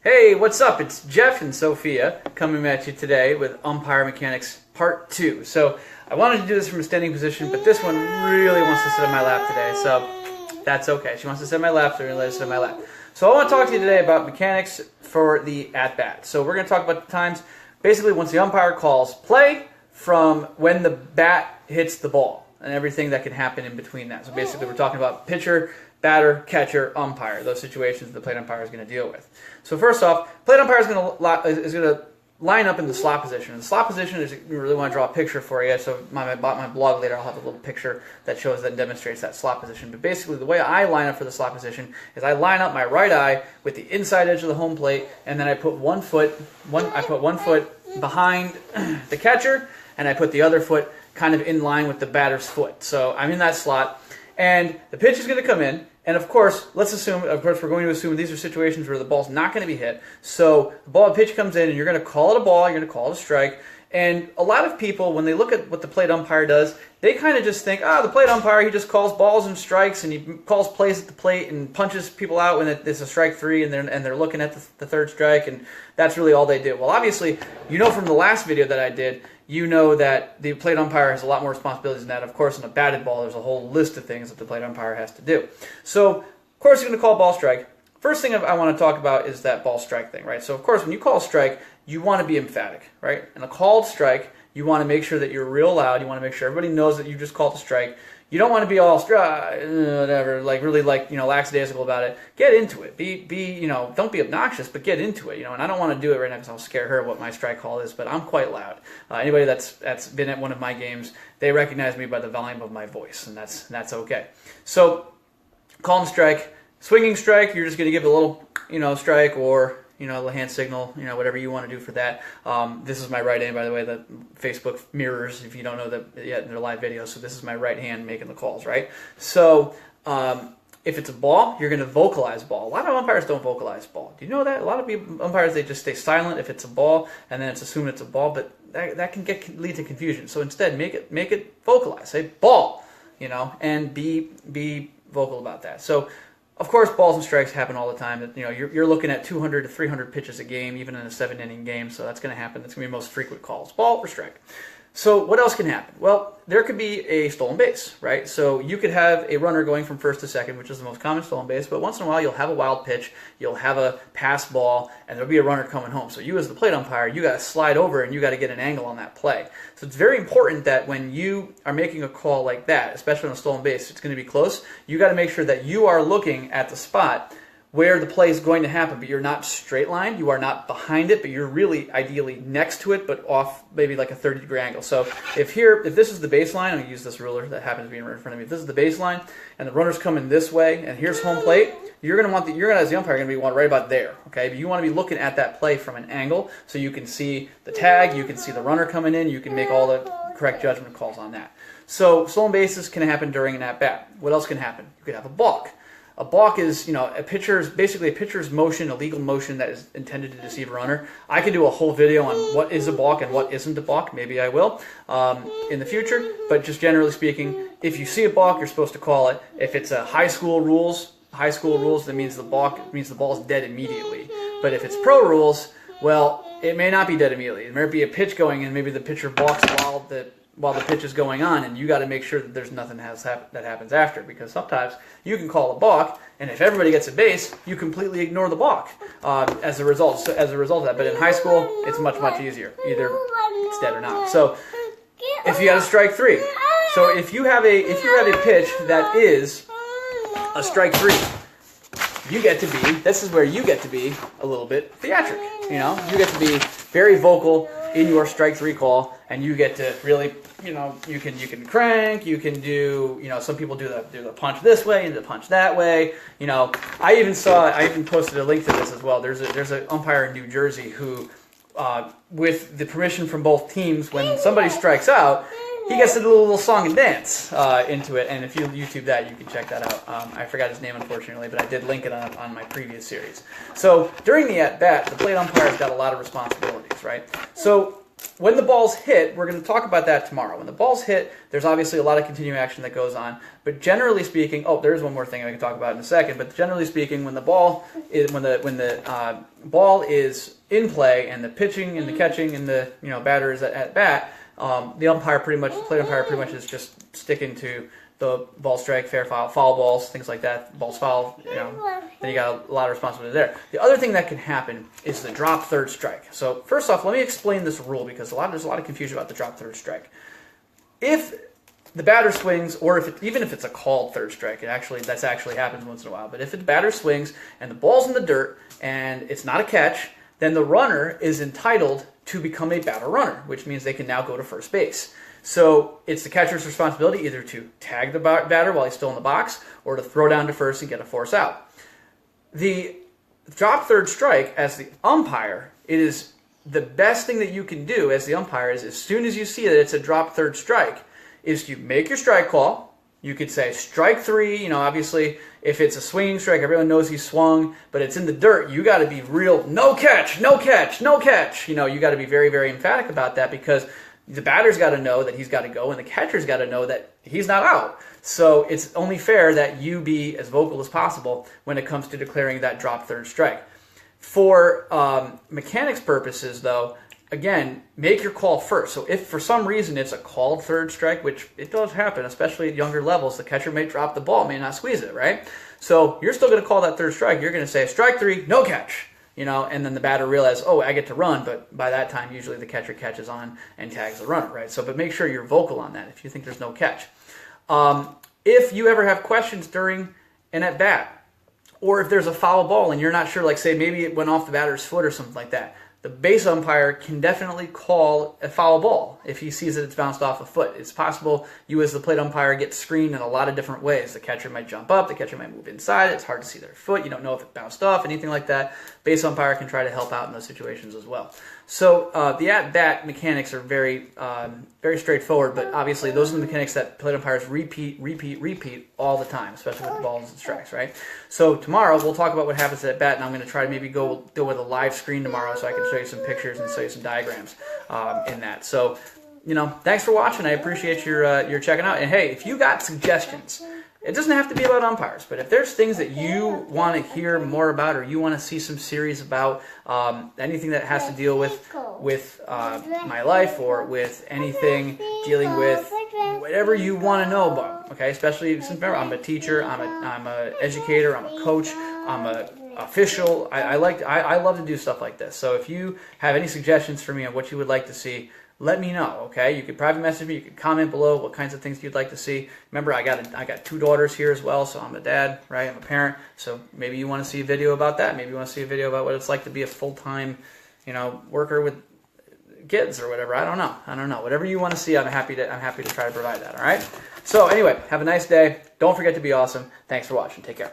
Hey, what's up? It's Jeff and Sophia coming at you today with Umpire Mechanics Part 2. So I wanted to do this from a standing position, but this one really wants to sit on my lap today, so that's okay. She wants to sit on my lap, so we're going to let her sit on my lap. So I want to talk to you today about mechanics for the at-bat. So we're going to talk about the times, basically once the umpire calls play from when the bat hits the ball and everything that can happen in between that. So basically we're talking about pitcher, batter, catcher, umpire, those situations the plate umpire is going to deal with. So first off, plate umpire is going to line up in the slot position. And the slot position is, you really want to draw a picture for you, so my blog later I'll have a little picture that shows that and demonstrates that slot position. But basically the way I line up for the slot position is I line up my right eye with the inside edge of the home plate, and then I put one foot behind the catcher, and I put the other foot kind of in line with the batter's foot. So I'm in that slot. And the pitch is going to come in, and of course, we're going to assume these are situations where the ball's not going to be hit. So the pitch comes in, and you're going to call it a ball, you're going to call it a strike. And a lot of people, when they look at what the plate umpire does, they kind of just think, the plate umpire, he just calls balls and strikes, and he calls plays at the plate and punches people out when it's a strike three, and they're looking at the third strike, and that's really all they do. Well, obviously, you know from the last video that I did, you know that the plate umpire has a lot more responsibilities than that. Of course, in a batted ball, there's a whole list of things that the plate umpire has to do. So, of course, you're going to call ball strike. First thing I want to talk about is that ball strike thing, right? So, of course, when you call strike, you want to be emphatic, right? In a called strike, you want to make sure that you're real loud. You want to make sure everybody knows that you just called a strike. You don't want to be all whatever, like really lackadaisical about it. Get into it. Don't be obnoxious, but get into it. And I don't want to do it right now because I'll scare her what my strike call is. But I'm quite loud. Anybody that's been at one of my games, they recognize me by the volume of my voice, and that's okay. So, calling strike, swinging strike. You're just going to give a little, strike or. The hand signal, whatever you want to do for that. This is my right hand, by the way, that Facebook mirrors, if you don't know that yet in their live videos. So this is my right hand making the calls, right? So if it's a ball, you're going to vocalize ball. A lot of umpires don't vocalize ball. Do you know that? A lot of umpires, they just stay silent if it's a ball, and then it's assumed it's a ball, but that can lead to confusion. So instead, make it vocalize. Say ball, and be vocal about that. So, of course, balls and strikes happen all the time. You're looking at 200 to 300 pitches a game, even in a 7-inning game, so that's going to happen. That's going to be the most frequent calls, ball or strike. So what else can happen? Well, there could be a stolen base, right? So you could have a runner going from first to second, which is the most common stolen base, but once in a while you'll have a wild pitch, you'll have a pass ball, and there'll be a runner coming home. So you as the plate umpire, you got to slide over and you got to get an angle on that play. So it's very important that when you are making a call like that, especially on a stolen base, it's going to be close, you got to make sure that you are looking at the spot where the play is going to happen, but you're not straight line, you are not behind it, but you're really ideally next to it, but off maybe like a 30-degree angle. So if this is the baseline, I'm going to use this ruler that happens to be right in front of me. If this is the baseline and the runner's coming this way and here's home plate, you're going to as the umpire, going to be right about there, okay? But you want to be looking at that play from an angle so you can see the tag, you can see the runner coming in, you can make all the correct judgment calls on that. So stolen bases can happen during an at-bat. What else can happen? You could have a balk. A balk is, basically a pitcher's motion, a legal motion that is intended to deceive a runner. I could do a whole video on what is a balk and what isn't a balk. Maybe I will in the future. But just generally speaking, if you see a balk, you're supposed to call it. If it's a high school rules, that means the ball is dead immediately. But if it's pro rules, well, it may not be dead immediately. There may be a pitch going in, maybe the pitcher balks while the pitch is going on, and you got to make sure that there's nothing that happens after, because sometimes you can call a balk, and if everybody gets a base, you completely ignore the balk as a result of that. But in high school, it's much easier. Either it's dead or not. So if you got a strike three, so if you have a pitch that is a strike three, this is where you get to be a little bit theatric. You get to be very vocal in your strike three call, and you get to really, you can crank, you can do, some people do the punch this way and the punch that way. I even posted a link to this as well. There's an umpire in New Jersey who, with the permission from both teams, when somebody strikes out, he gets to do a little song and dance into it, and if you YouTube that, you can check that out. I forgot his name, unfortunately, but I did link it on my previous series. So during the at-bat, the plate umpire's got a lot of responsibilities, right? So when the balls hit, we're going to talk about that tomorrow. When the balls hit, there's obviously a lot of continuing action that goes on. But generally speaking, there's one more thing I can talk about in a second. But generally speaking, when the ball is ball is in play and the pitching and the catching and the batter is at bat, the plate umpire pretty much is just sticking to the ball strike, fair foul, foul balls, things like that. Balls foul, then you got a lot of responsibility there. The other thing that can happen is the drop third strike. So first off, let me explain this rule because there's a lot of confusion about the drop third strike. If the batter swings, or even if it's a called third strike, that actually happens once in a while. But if the batter swings and the ball's in the dirt and it's not a catch, then the runner is entitled to become a batter runner, which means they can now go to first base. So it's the catcher's responsibility either to tag the batter while he's still in the box or to throw down to first and get a force out. The drop third strike, as the umpire, it is the best thing that you can do as the umpire is as soon as you see that it's a drop third strike, is you make your strike call. You could say strike three, obviously if it's a swinging strike, everyone knows he swung, but it's in the dirt, you got to be real, no catch, no catch, no catch. You got to be very, very emphatic about that because the batter's got to know that he's got to go, and the catcher's got to know that he's not out. So it's only fair that you be as vocal as possible when it comes to declaring that drop third strike. For mechanics purposes, though, again, make your call first. So if for some reason it's a called third strike, which it does happen, especially at younger levels, the catcher may drop the ball, may not squeeze it, right? So you're still going to call that third strike. You're going to say strike three, no catch. And then the batter realizes, I get to run, but by that time, usually the catcher catches on and tags the runner, right? So, but make sure you're vocal on that if you think there's no catch. If you ever have questions during an at-bat, or if there's a foul ball and you're not sure, like say maybe it went off the batter's foot or something like that, the base umpire can definitely call a foul ball if he sees that it's bounced off a foot. It's possible you as the plate umpire get screened in a lot of different ways. The catcher might jump up, the catcher might move inside, it's hard to see their foot, you don't know if it bounced off, anything like that. Base umpire can try to help out in those situations as well. So the at-bat mechanics are very straightforward, but obviously those are the mechanics that plate umpires repeat all the time, especially with the balls and strikes, right? So tomorrow we'll talk about what happens at bat, and I'm going to try to maybe go with a live screen tomorrow so I can show you some pictures and show you some diagrams in that. So, thanks for watching. I appreciate your checking out. And hey, if you got suggestions, it doesn't have to be about umpires, but if there's things that you want to hear more about or you want to see some series about, anything that has to deal with my life or with anything dealing with whatever you want to know about, okay? Especially since remember, I'm a teacher, I'm a educator, I'm a coach, I'm a official. I love to do stuff like this. So if you have any suggestions for me on what you would like to see, let me know, okay? You could private message me, you could comment below what kinds of things you'd like to see. Remember, I got 2 daughters here as well, so I'm a dad, right? I'm a parent, so maybe you want to see a video about that. Maybe you want to see a video about what it's like to be a full-time, worker with kids or whatever. I don't know. Whatever you want to see, I'm happy to try to provide that, all right? So anyway, have a nice day. Don't forget to be awesome. Thanks for watching. Take care.